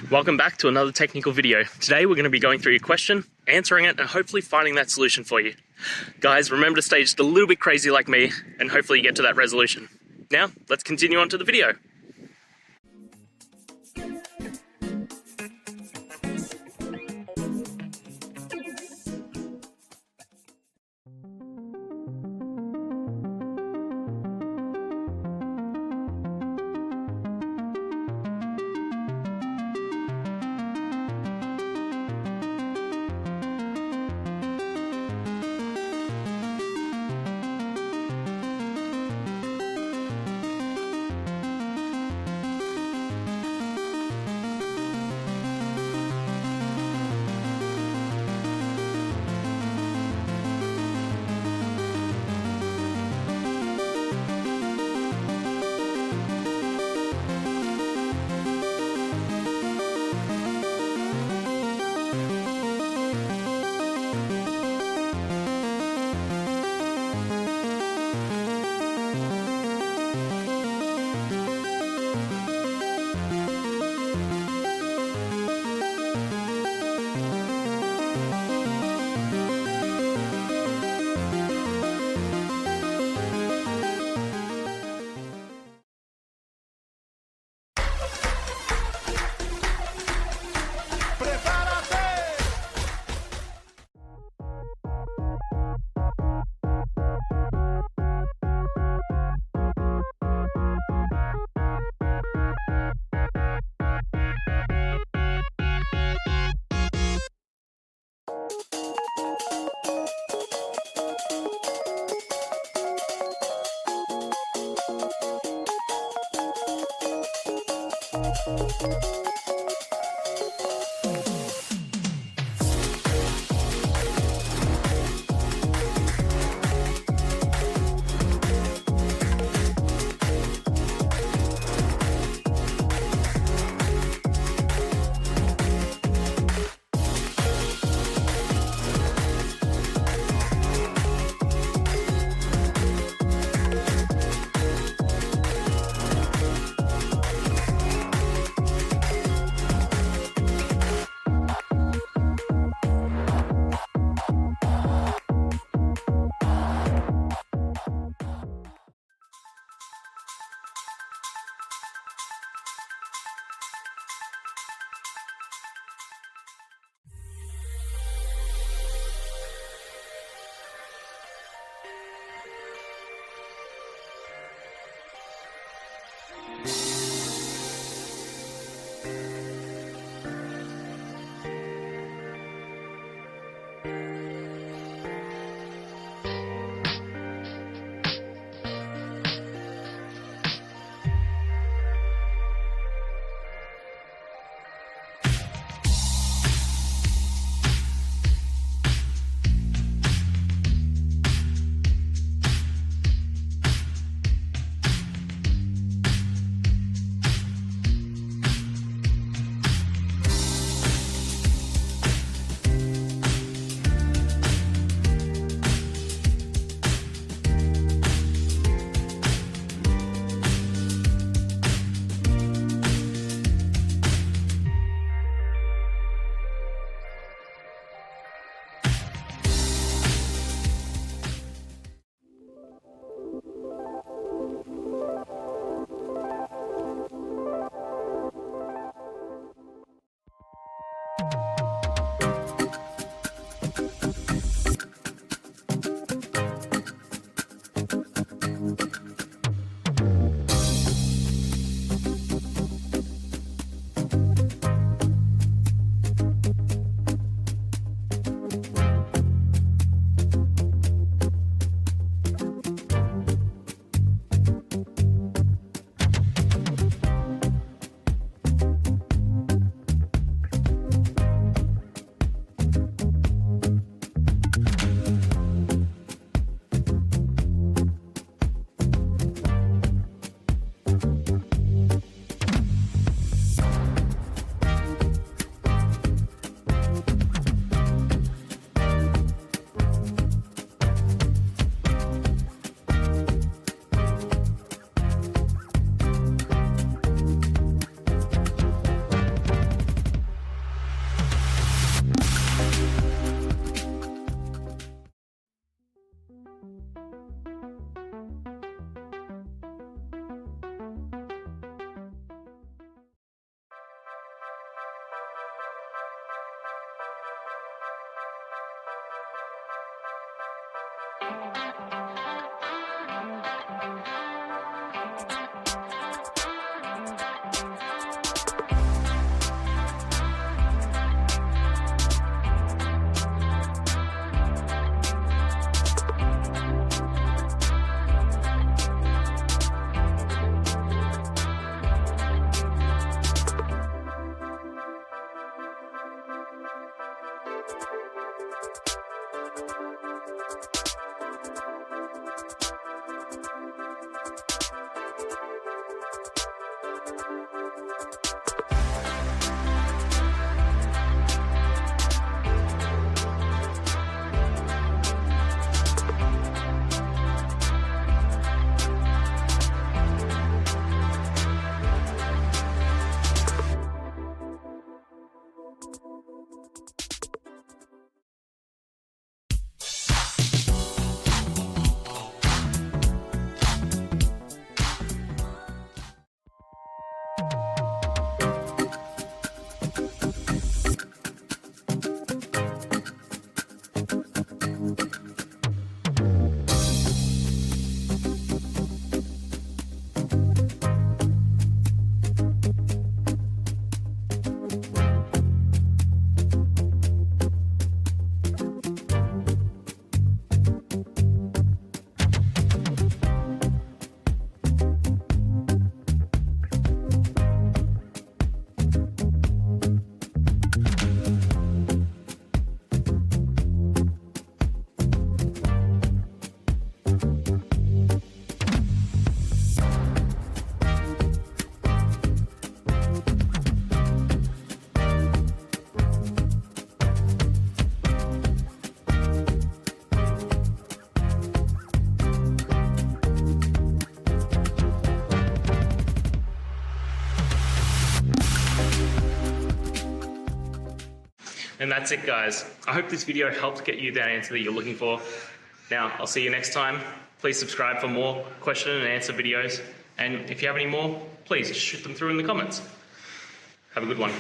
Welcome back to another technical video. Today we're going to be going through your question, answering it, and hopefully finding that solution for you. Guys, remember to stay just a little bit crazy like me, and hopefully you get to that resolution. Now, let's continue on to the video. And that's it, guys. I hope this video helped get you that answer that you're looking for. Now, I'll see you next time. Please subscribe for more question and answer videos. And if you have any more, please shoot them through in the comments. Have a good one.